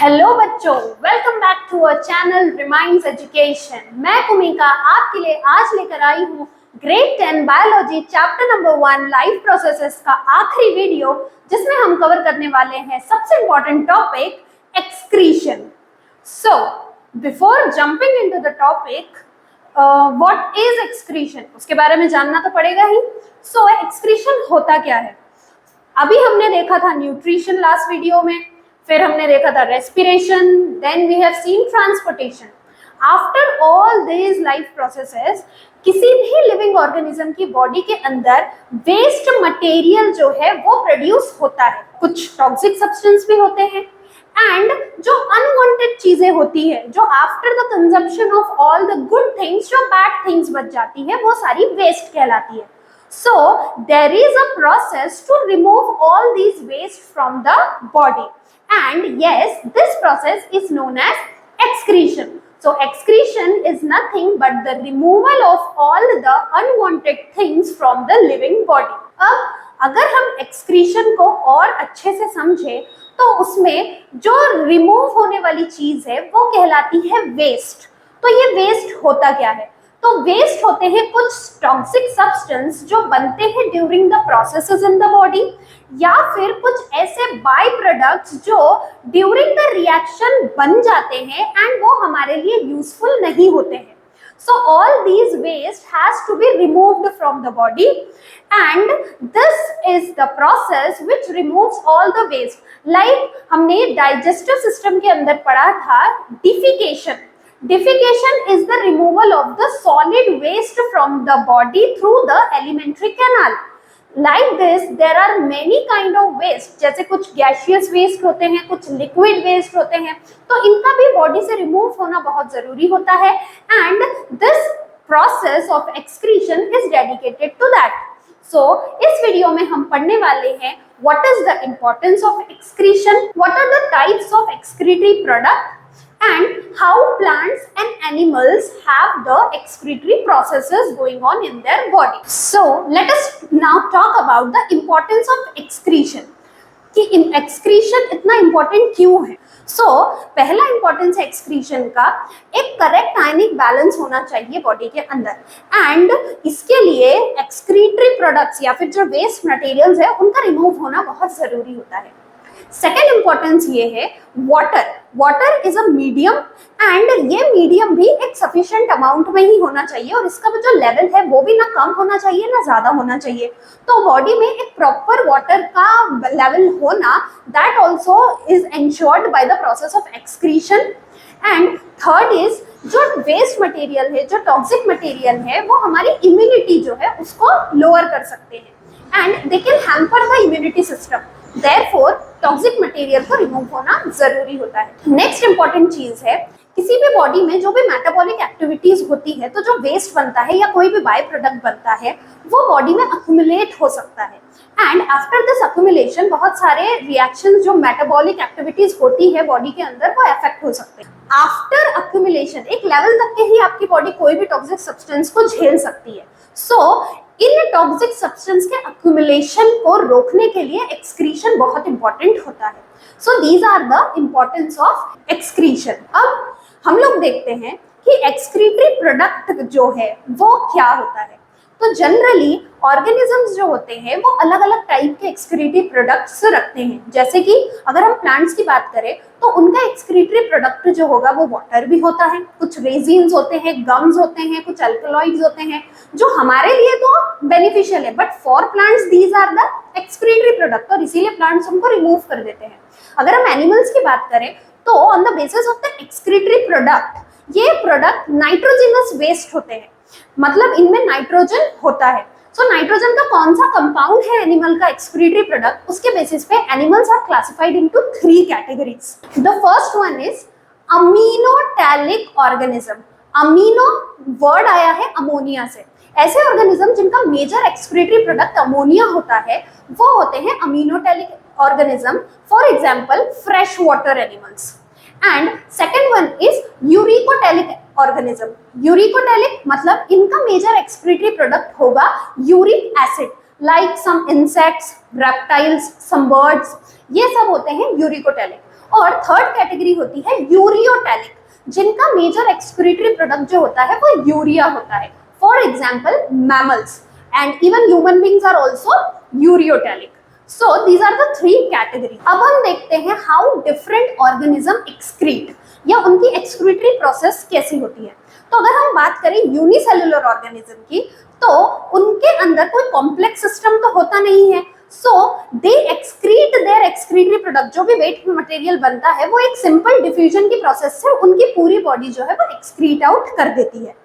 Hello बच्चों, welcome back to our channel reminds education. मैं कुमिका आपके लिए आज लेकर आई हूँ grade 10 biology chapter number 1 life processes का आखिरी वीडियो, जिसमें हम कवर करने वाले हैं सबसे important topic excretion. So before jumping into the topic what is excretion, उसके बारे में जानना तो पड़ेगा ही। सो एक्सक्रीशन होता क्या है? अभी हमने देखा था न्यूट्रिशन लास्ट वीडियो में, फिर हमने देखा था respiration, then we have seen transportation. After all these life processes किसी भी लिविंग ऑर्गेनिज्म की बॉडी के अंदर वेस्ट मटेरियल जो है वो प्रोड्यूस होता है। कुछ टॉक्सिक सब्सटेंस भी होते हैं एंड जो अनवांटेड चीजें होती है, जो after the consumption of all the good things जो बैड थिंग्स बच जाती है, वो सारी वेस्ट कहलाती है। So there is a process to remove all these waste from the body, and yes, this process is known as excretion. So excretion is nothing but the removal of all the unwanted things from the living body. अब अगर हम excretion को और अच्छे से समझे तो उसमें जो रिमूव होने वाली चीज है वो कहलाती है वेस्ट। तो ये वेस्ट होता क्या है? तो वेस्ट होते हैं कुछ टॉक्सिक सब्सटेंस जो बनते हैं during the processes in the body, या फिर कुछ ऐसे बाय प्रोडक्ट्स जो ड्यूरिंग द रिएक्शन बन जाते हैं एंड वो हमारे लिए यूजफुल नहीं होते हैं। So all these waste has to be removed from the body, and this is the process which removes all the waste. Like हमने digestive system के अंदर पढ़ा था defecation. Defecation is the removal of the solid waste from the body through the alimentary canal. Like this, there are many kind of waste. जैसे कुछ gaseous waste होते हैं, कुछ liquid waste होते हैं, तो इनका भी body से remove होना बहुत जरूरी होता है, and this process of excretion is dedicated to that. So इस वीडियो में हम पढ़ने वाले हैं what is the importance of excretion, what are the types of excretory product, and how plants and animals have the excretory processes going on in their body. So let us now talk about the importance of excretion, कि excretion इतना important क्यों है। So पहला importance है excretion का, एक correct ionic balance होना चाहिए बॉडी के अंदर, and इसके लिए excretory products या फिर जो waste materials है उनका remove होना बहुत जरूरी होता है। सेकेंड इंपॉर्टेंस ये है water. Water is a medium, and ये मीडियम भी एक सफिशिएंट अमाउंट में ही होना चाहिए, और इसका जो लेवल है वो भी ना कम होना चाहिए ना ज्यादा होना चाहिए। तो बॉडी में एक प्रॉपर वाटर का लेवल होना, that also is ensured bye the process of excretion. And third is जो वेस्ट मटेरियल है, जो टॉक्सिक मटेरियल है, वो हमारी इम्यूनिटी जो है उसको लोअर कर सकते हैं, and they can hamper the immunity system. Therefore, toxic material को रिमूव होना जरूरी होता है। नेक्स्ट इंपॉर्टेंट चीज है, किसी भी बॉडी में जो भी मेटाबॉलिक एक्टिविटीज होती है, तो जो वेस्ट बनता है या कोई भी बाय प्रोडक्ट बनता है, वो बॉडी में अक्यूमुलेट हो सकता है, एंड आफ्टर दिस अक्यूमुलेशन बहुत सारे रिएक्शंस जो मेटाबॉलिक एक्टिविटीज होती है बॉडी के अंदर वो अफेक्ट हो सकते हैं। आफ्टर अक्यूमुलेशन एक लेवल तक के ही आपकी बॉडी कोई भी टॉक्सिक सब्सटेंस को झेल सकती है। सो इन टॉक्सिक सब्सटेंस के अक्यूमुलेशन को रोकने के लिए एक्सक्रीशन बहुत इंपॉर्टेंट होता है। So these are the importance of excretion. अब हम लोग देखते हैं कि एक्सक्रीटरी प्रोडक्ट जो है वो क्या होता है। तो जनरली ऑर्गेनिजम्स जो होते हैं वो अलग अलग टाइप के एक्सक्रीटरी प्रोडक्ट्स रखते हैं। जैसे कि अगर हम प्लांट्स की बात करें तो उनका एक्सक्रीटरी प्रोडक्ट जो होगा वो वाटर भी होता है, कुछ रेजिन्स होते हैं, गम्स होते हैं, कुछ अल्कलॉइड्स होते हैं, जो हमारे लिए तो बेनिफिशियल है, but for plants these are the excretory product, और इसीलिए प्लांट्स उनको रिमूव कर देते हैं। अगर हम एनिमल्स की बात करें तो on the basis of the excretory product, ये प्रोडक्ट नाइट्रोजिनस वेस्ट होते हैं, मतलब इनमें नाइट्रोजन होता है। सो नाइट्रोजन का कौन सा कंपाउंड है एनिमल का एक्सक्रीटरी प्रोडक्ट, उसके बेसिस पे animals are classified into 3 categories. The first one is ammonotelic organism. Amino word आया है अमोनिया से। ऐसे ऑर्गेनिज्म जिनका मेजर एक्सक्रीटरी प्रोडक्ट अमोनिया होता है वो होते हैं ammonotelic organism. For example fresh water animals. And second one is uricotelic organism. Uricotelic मतलब इनका मेजर एक्सक्रीटरी प्रोडक्ट होगा uric acid, like some insects, reptiles, some birds, ये सब होते हैं यूरिकोटैलिक। और थर्ड कैटेगरी होती है यूरियोटैलिक, जिनका मेजर एक्सक्रीटरी प्रोडक्ट जो होता है वो यूरिया होता है। For example mammals and even human beings are also ureotelic. So these are the three category. अब हम देखते हैं हाउ डिफरेंट ऑर्गेनिज्म एक्सक्रीट, या उनकी एक्सक्रीटरी प्रोसेस कैसी होती है। तो अगर हम बात करें यूनिसेल्युलर ऑर्गेनिज्म की, तो उनके अंदर कोई कॉम्प्लेक्स सिस्टम तो होता नहीं है। So they excrete their excretory product, जो भी वेस्ट मटेरियल बनता है वो एक सिंपल डिफ्यूजन की प्रोसेस से उनकी पूरी बॉडी जो है वो एक्सक्रीट आउट कर देती है।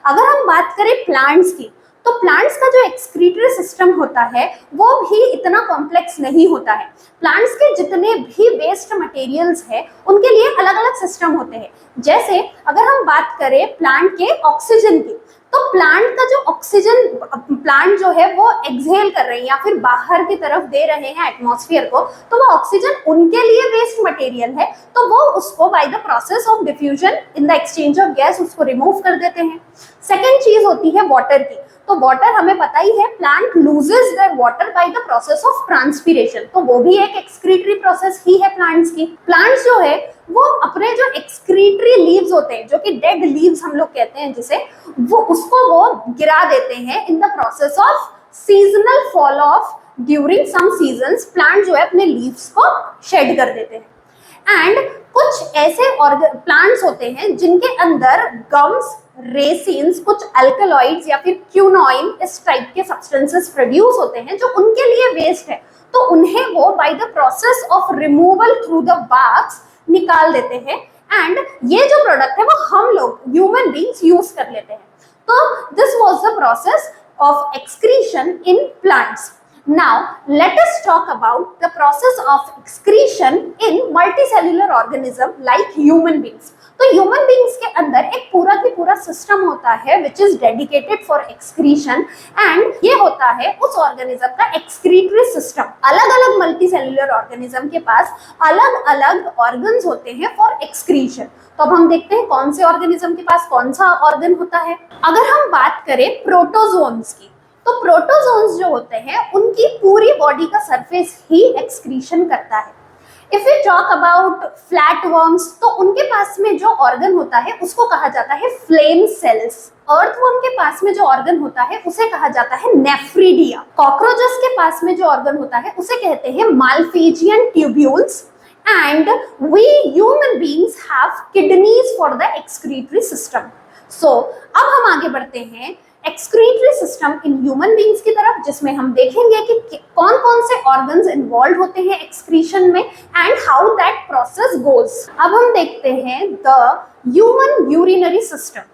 अगर हम बात करें प्लांट्स की, तो प्लांट्स का जो एक्सक्रीटरी सिस्टम होता है वो भी इतना कॉम्प्लेक्स नहीं होता है। प्लांट्स के जितने भी वेस्ट मटेरियल्स है उनके लिए अलग अलग सिस्टम होते हैं। जैसे अगर हम बात करें प्लांट के ऑक्सीजन की, तो प्लांट का जो ऑक्सीजन प्लांट जो है वो एक्सहेल कर रहे हैं या फिर बाहर की तरफ दे रहे हैं एटमॉस्फेयर को, तो वो ऑक्सीजन उनके लिए वेस्ट मटेरियल है, तो वो उसको bye the process of diffusion in the exchange of gas उसको रिमूव कर देते हैं। सेकेंड चीज होती है वाटर की। तो वाटर हमें पता ही है, plant loses their water by the process of transpiration, तो वो भी एक एक्सक्रीटरी प्रोसेस ही है प्लांट्स की। प्लांट्स जो है वो अपने जो एक्सक्रीटरी लीव्स होते हैं, जो कि डेड लीव्स हम लोग कहते हैं जिसे, वो उसको वो गिरा देते हैं in the process of seasonal fall off. During some seasons plant जो है अपने लीव्स को शेड कर देते हैं। एंड कुछ ऐसे प्लांट्स होते हैं जिनके अंदर गम्स, रेसिन्स, कुछ अल्कलॉइड्स या फिर क्यूनोइन इस टाइप के सब्सटेंसेस प्रोड्यूस होते हैं जो उनके लिए वेस्ट है, तो उन्हें वो bye the process of removal through the barks निकाल देते हैं। एंड ये जो प्रोडक्ट है वो हम लोग ह्यूमन बींग्स यूज कर लेते हैं। तो this was the process of excretion in plants. Now let us talk about the process of excretion in multicellular organism like human beings. तो ह्यूमन बींग्स के अंदर एक पूरा की पूरा सिस्टम होता है which is dedicated for excretion, and ये होता है उस ऑर्गेनिज्म का एक्सक्रीटरी सिस्टम। अलग अलग मल्टी सेल्युलर ऑर्गेनिज्म के पास अलग अलग ऑर्गन्स होते हैं फॉर एक्सक्रीशन। तो अब हम देखते हैं कौन से ऑर्गेनिज्म के पास कौन सा ऑर्गन होता है। अगर हम बात करें प्रोटोजोन्स की, तो प्रोटोजोन्स जो होते हैं उनकी पूरी बॉडी का सरफेस ही एक्सक्रीशन करता है। If you talk about flatworms, तो उनके पास में जो ऑर्गन होता है उसको कहा जाता है फ्लेम सेल्स। अर्थवर्म के पास में जो ऑर्गन होता है उसे कहा जाता है नेफ्रिडिया। कॉकरोचेस के पास में जो ऑर्गन होता है उसे कहते हैं Malpighian tubules. And we human beings have kidneys for the excretory system. So अब हम आगे बढ़ते हैं excretory system in human beings की तरफ, जिसमें हम देखेंगे कि कौन कौन से ऑर्गन्स इन्वॉल्व होते हैं एक्सक्रीशन में and how that process goes. अब हम देखते हैं द ह्यूमन यूरिनरी सिस्टम।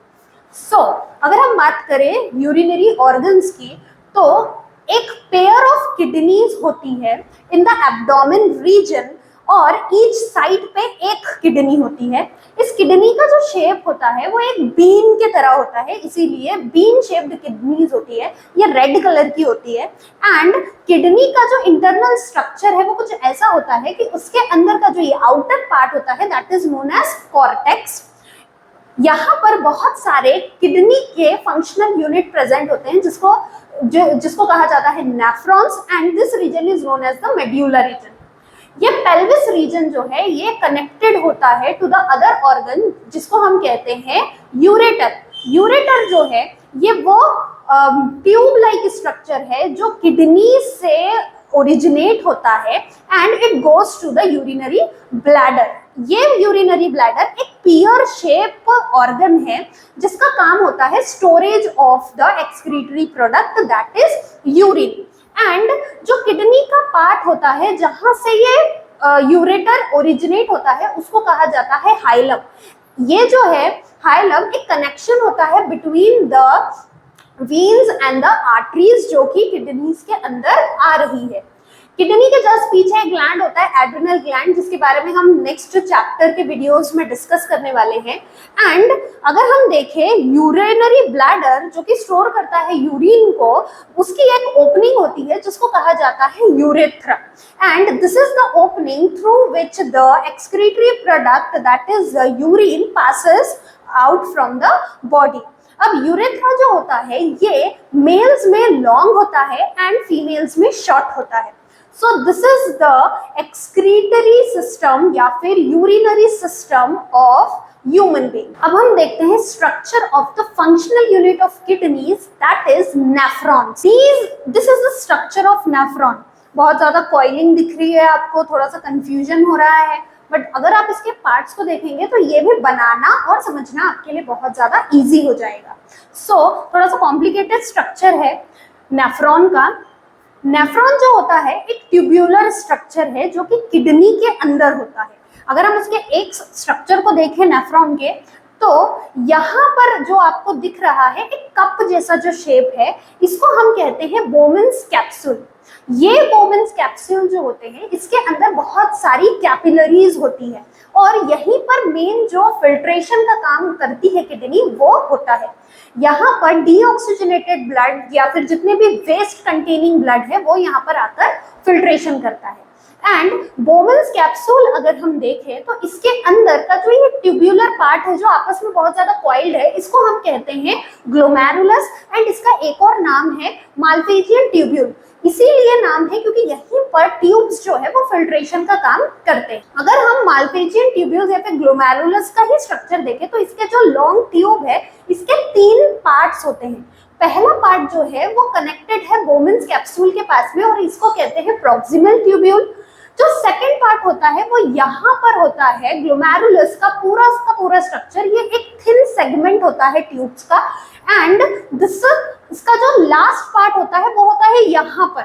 सो अगर हम बात करें यूरिनरी ऑर्गन्स की, तो एक पेयर ऑफ किडनीज होती है इन द एब्डोमेन रीजन, और ईच साइड पे एक किडनी होती है। इस किडनी का जो शेप होता है वो एक बीन के तरह होता है, इसीलिए बीन शेप्ड किडनीज होती है। ये रेड कलर की होती है। एंड किडनी का जो इंटरनल स्ट्रक्चर है वो कुछ ऐसा होता है कि उसके अंदर का जो ये आउटर पार्ट होता है that is known as cortex. यहाँ पर बहुत सारे किडनी के फंक्शनल यूनिट प्रेजेंट होते हैं जिसको कहा जाता है nephrons, and this region is known as the medullary region. ये पेल्विस रीजन जो है ये कनेक्टेड होता है टू द अदर ऑर्गन जिसको हम कहते हैं यूरेटर। यूरेटर जो है ये वो ट्यूब लाइक स्ट्रक्चर है जो किडनी से ओरिजिनेट होता है and it goes to the urinary bladder. ये यूरिनरी ब्लैडर एक पियर शेप ऑर्गन है जिसका काम होता है storage of the excretory product that is urine. And जो किडनी का पार्ट होता है जहां से ये यूरेटर ओरिजिनेट होता है उसको कहा जाता है हाइलम। ये जो है हाइलम एक कनेक्शन होता है between the veins and the arteries जो कि किडनीज के अंदर आ रही है। किडनी के जस्ट पीछे एक ग्लैंड होता है एड्रिनल ग्लैंड, जिसके बारे में हम नेक्स्ट चैप्टर के वीडियोस में डिस्कस करने वाले हैं। एंड अगर हम देखें यूरिनरी ब्लैडर जो कि स्टोर करता है यूरिन को, उसकी एक ओपनिंग होती है जिसको कहा जाता है urethra. And this is the opening through which the excretory product that is urine passes out from the body. अब यूरेथ्रा जो होता है ये मेल्स में लॉन्ग होता है एंड फीमेल्स में शॉर्ट होता है। So this is the excretory system या फिर urinary system of human being. अब हम देखते हैं structure of the functional unit of kidneys, that is nephrons. This is the structure of nephron. बहुत ज्यादा कॉइलिंग दिख रही है आपको, थोड़ा सा कंफ्यूजन हो रहा है, बट अगर आप इसके पार्ट्स को देखेंगे तो ये भी बनाना और समझना आपके लिए बहुत ज्यादा इजी हो जाएगा। सो थोड़ा सा कॉम्प्लिकेटेड स्ट्रक्चर है नेफ्रॉन का। नेफ्रॉन जो होता है एक ट्यूब्यूलर स्ट्रक्चर है जो कि किडनी के अंदर होता है। अगर हम उसके एक स्ट्रक्चर को देखें नेफ्रॉन के, तो यहाँ पर जो आपको दिख रहा है एक कप जैसा जो शेप है, इसको हम कहते हैं बोमेन्स कैप्सूल। ये बोमेन्स कैप्सूल जो होते हैं इसके अंदर बहुत सारी कैपिलरीज होती है और यहीं पर मेन जो फिल्ट्रेशन का काम करती है किडनी वो होता है। यहाँ पर डीऑक्सीजनेटेड ब्लड या फिर जितने भी वेस्ट कंटेनिंग ब्लड है वो यहाँ पर आकर फिल्ट्रेशन करता है। एंड बोमेन्स कैप्सूल अगर हम देखें तो इसके अंदर का जो ये ट्यूब्यूलर पार्ट है जो आपस में बहुत ज्यादा कॉइल्ड है, इसको हम कहते हैं ग्लोमेरुलस। एंड इसका एक और नाम है माल्पीजियन ट्यूब्यूल। इसीलिए नाम है क्योंकि यहीं पर ट्यूब्स जो है वो फिल्ट्रेशन का काम करते हैं। अगर हम माल्पीजियन ट्यूब्यूल्स या फिर ग्लोमेरुलस का ही स्ट्रक्चर देखें तो इसके जो लॉन्ग ट्यूब है इसके 3 पार्ट्स होते हैं। पहला पार्ट जो है वो कनेक्टेड है बोमेन्स कैप्सूल के पास में और इसको कहते हैं प्रॉक्सिमल ट्यूब्यूल। जो सेकंड पार्ट होता है वो यहाँ पर होता है ग्लोमेरुलस का पूरा स्ट्रक्चर। ये एक थिन सेगमेंट होता है ट्यूब्स का। एंड इसका जो लास्ट पार्ट होता है वो होता है यहाँ पर।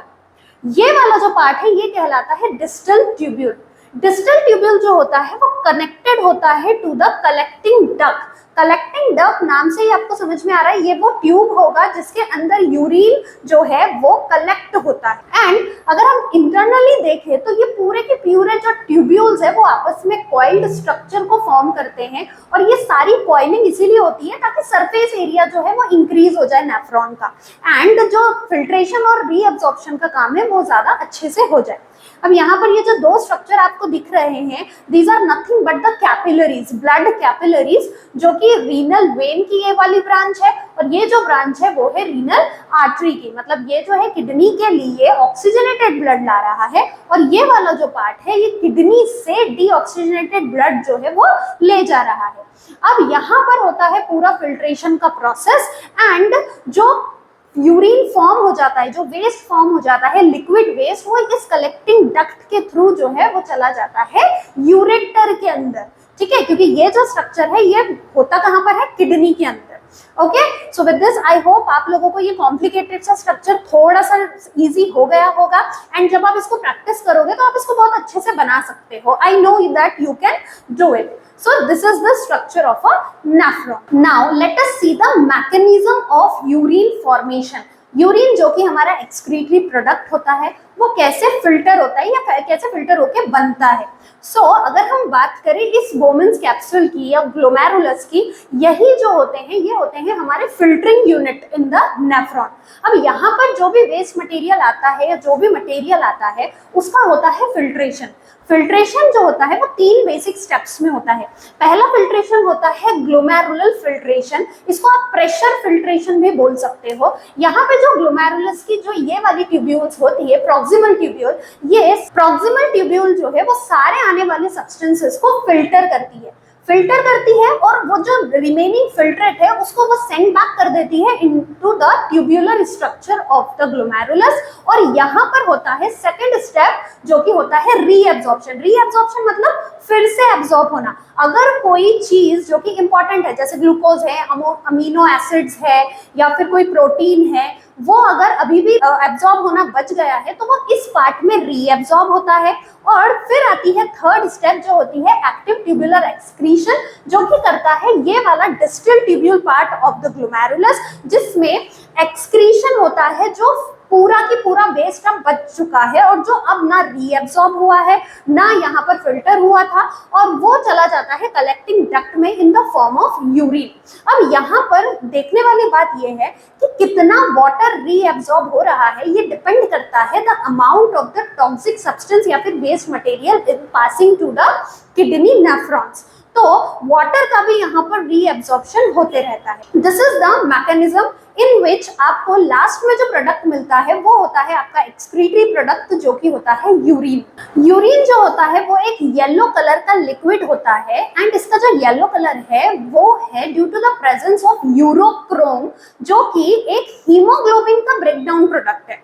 ये वाला जो पार्ट है ये कहलाता है डिस्टल ट्यूब्यूल। डिस्टल ट्यूब्यूल जो होता है वो कनेक्टेड होता है to the collecting duct. Collecting duct नाम से ही आपको समझ में आ रहा है ये वो ट्यूब होगा जिसके अंदर यूरिन जो है वो कलेक्ट होता है। एंड अगर हम इंटरनली देखें तो ये पूरे के पूरे जो ट्यूब्यूल्स है वो आपस में कॉइल्ड स्ट्रक्चर को फॉर्म करते हैं और ये सारी कॉइलिंग इसीलिए होती है ताकि सरफेस एरिया जो है वो इंक्रीज हो जाए नेफ्रॉन का, एंड जो फिल्ट्रेशन और रीअब्जॉर्प्शन का काम है वो ज्यादा अच्छे से हो जाए। अब यहाँ पर ये जो 2 स्ट्रक्चर आपको दिख रहे हैं, these are nothing but the capillaries, blood capillaries, जो कि रीनल वेन की ये वाली ब्रांच है और ये जो ब्रांच है वो है रीनल आर्टरी की। मतलब ये जो है किडनी के लिए ऑक्सीजनेटेड ब्लड ला रहा है और ये वाला जो पार्ट है ये किडनी से डीऑक्सीजनेटेड ब्लड जो है वो ले जा रहा है। अब यहाँ पर होता है पूरा फिल्ट्रेशन का प्रोसेस एंड जो यूरिन फॉर्म हो जाता है, जो वेस्ट फॉर्म हो जाता है, लिक्विड वेस्ट, वो इस कलेक्टिंग डक्ट के थ्रू जो है वो चला जाता है यूरेटर के अंदर। ठीक है, क्योंकि ये जो स्ट्रक्चर है ये होता कहाँ पर है, किडनी के अंदर। Okay, so with this I hope आप लोगों को ये कॉम्प्लिकेटेड सा स्ट्रक्चर थोड़ा सा इजी हो गया होगा एंड जब आप इसको प्रैक्टिस करोगे तो आप इसको बहुत अच्छे से बना सकते हो। I know that you can do it. So this is the structure of a nephron. Now let us see the mechanism of urine formation. Urine जो कि हमारा एक्सक्रीटरी प्रोडक्ट होता है वो कैसे फिल्टर होता है या कैसे फिल्टर होके बनता है। सो अगर हम बात करें इस बोमेन्स कैप्सूल की या ग्लोमेरुलस की, यही जो होते हैं ये होते हैं हमारे filtering unit in the nephron. अब यहाँ पर जो भी वेस्ट मटेरियल आता है या जो भी मटेरियल आता है उसका होता है फिल्ट्रेशन। फिल्ट्रेशन जो होता है वो 3 बेसिक स्टेप्स में होता है। पहला फिल्ट्रेशन होता है ग्लोमेरुलर फिल्ट्रेशन, इसको आप प्रेशर फिल्ट्रेशन भी बोल सकते हो। यहाँ पे जो ग्लोमेरुलस की जो ये वाली ट्यूब्यूल्स होती है प्रॉक्सिमल ट्यूब्यूल, ये प्रॉक्सिमल ट्यूब्यूल जो है वो सारे आने वाले सब्सटेंसेस को फिल्टर करती है और वो जो रिमेनिंग फिल्ट्रेट है उसको वो सेंड बैक कर देती है into the tubular structure of the glomerulus. और यहाँ पर होता है सेकंड स्टेप जो कि होता है रीअब्जॉर्प्शन। रीअब्जॉर्प्शन मतलब फिर से एब्जॉर्ब होना। अगर कोई चीज जो कि इंपॉर्टेंट है जैसे ग्लूकोज है, अमीनो एसिड्स है या फिर कोई प्रोटीन है, वो अगर अभी भी एब्जॉर्ब होना बच गया है तो वो इस पार्ट में रीएब्जॉर्ब होता है। और फिर आती है थर्ड स्टेप जो होती है एक्टिव ट्यूबुलर एक्सक्रीशन, जो कि करता है ये वाला distal tubule part of the glomerulus, जिसमें एक्सक्रीशन होता है जो पूरा की पूरा वेस्ट अब बच चुका है और जो अब ना रीएब्सॉर्ब हुआ है ना यहाँ पर फिल्टर हुआ था, और वो चला जाता है कलेक्टिंग डक्ट में in the form of urine. अब यहाँ पर देखने वाली बात ये है कि कितना वाटर रीएब्सॉर्ब हो रहा है, ये डिपेंड करता है the amount of the toxic substance या फिर waste material in passing to the kidney nephrons. तो वाटर का भी यहाँ पर रीएब्सॉर्प्शन होते रहता है। This is the mechanism in which आपको लास्ट में जो प्रोडक्ट मिलता है वो होता है आपका एक्सक्रीटरी प्रोडक्ट, जो कि होता है यूरिन। यूरिन जो होता है वो एक येलो कलर का लिक्विड होता है, एंड इसका जो येलो कलर है वो है due to the presence of urochrome, जो कि एक हीमोग्लोबिन का ब्रेकडाउन प्रोडक्ट है।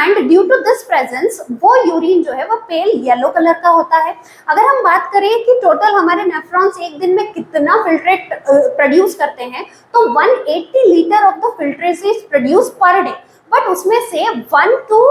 And due to this presence वो यूरिन जो है वो पेल येलो कलर का होता है। अगर हम बात करें कि टोटल हमारे नेफ्रॉन्स एक दिन में कितना फिल्ट्रेट प्रोड्यूस करते हैं, तो 180 litre of the filtrate is produce per day, but उसमें से 1 to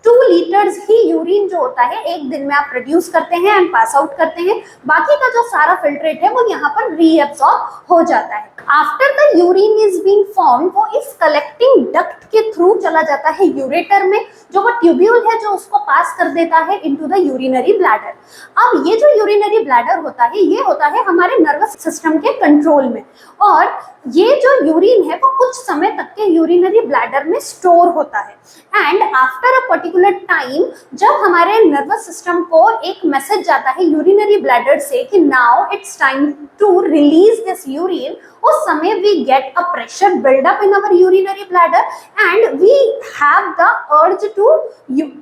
2 लीटर्स ही यूरिन जो होता है एक दिन में आप प्रोड्यूस करते हैं एंड पास आउट करते हैं। बाकी का जो सारा फिल्ट्रेट है वो यहाँ पर रीएब्सॉर्ब हो जाता है। After the urine is being form, वो इस कलेक्टिंग डक्ट के थ्रू चला जाता है यूरेटर में, जो वो ट्यूब्यूल है जो उसको पास कर देता है इनटू द यूरिनरी ब्लैडर। अब ये जो यूरिनरी ब्लैडर होता है ये होता है हमारे नर्वस सिस्टम के कंट्रोल में, और ये जो यूरिन है वो कुछ समय तक के यूरिनरी ब्लैडर में स्टोर होता है। And after a particular time, जब हमारे नर्वस सिस्टम को एक मैसेज जाता है यूरिनरी ब्लैडर से कि now it's time to release this urine, उस समय we get a pressure build up in our urinary bladder and we have the urge to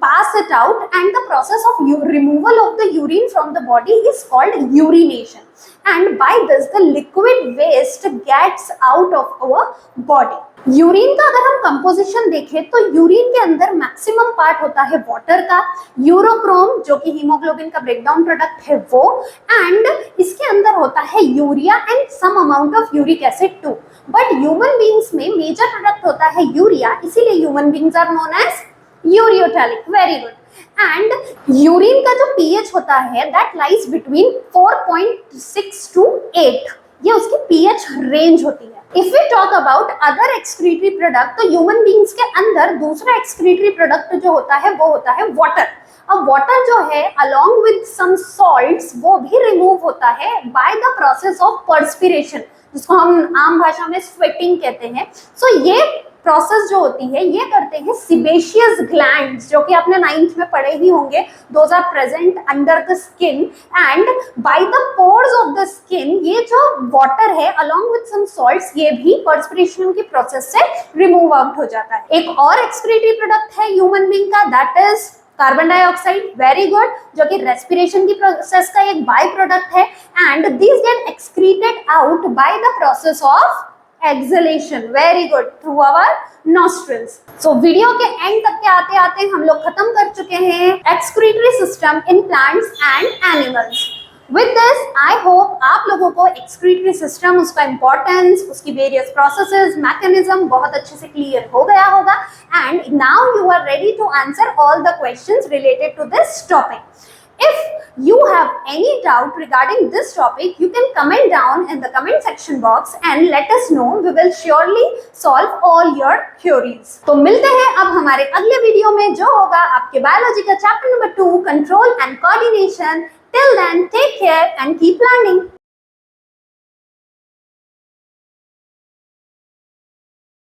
pass it out, and the process of removal of the urine from the body is called urination, and by this the liquid waste gets out of our body। Urine का अगर हम composition देखें तो urine के अंदर maximum part होता है water का, यूरोक्रोम जो कि हीमोग्लोबिन का ब्रेकडाउन प्रोडक्ट है वो, एंड इसके अंदर होता है urea and some amount of uric acid too. But human beings में मेजर प्रोडक्ट होता है यूरिया, इसीलिए human beings are known as ureotelic. Very good. And urine का जो पीएच होता है दैट लाइज बिटवीन 4.6 to 8, ये उसकी पीएच रेंज होती है। If we talk about other excretory product, तो ह्यूमन बींग्स के अंदर दूसरा एक्सक्रीटरी प्रोडक्ट जो होता है वो होता है वाटर। अब वाटर जो है अलोंग विद सम सॉल्ट्स वो भी रिमूव होता है bye the process of perspiration, जिसको हम आम भाषा में स्वेटिंग कहते हैं। सो ये प्रोसेस जो होती है ये करते हैं सिबेशियस ग्लैंड्स, जो कि आपने 9th में पढ़े ही होंगे। Those are present under the skin and by the pores of the skin, ये जो वाटर है अलोंग विद सम सॉल्ट्स ये भी पर्सपिरेशन की प्रोसेस से रिमूव आउट हो जाता है। एक और एक्सक्रीटरी प्रोडक्ट है ह्यूमन बीइंग का, that is carbon dioxide. Very good, जो कि रेस्पिरेशन की प्रोसेस का एक बाय प्रोडक्ट है, and this get excreted out by the process of exhalation. Very good, through our nostrils. So video के end तक के आते आते हम लोग खत्म कर चुके हैं excretory system in plants and animals. With this I hope आप लोगों को एक्सक्रीटरी सिस्टम, उसका इंपॉर्टेंस, उसकी वेरियस प्रोसेसेस, मैकेनिज्म बहुत अच्छे से क्लियर हो गया होगा, and now you are ready to answer all the questions related to this topic. If you have any doubt regarding this topic, you can comment down in the comment section box and let us know. We will surely solve all your queries. तो मिलते हैं अब हमारे अगले video में, जो होगा आपके बायोलॉजी का chapter number 2, control and coordination. Till then, take care and keep learning.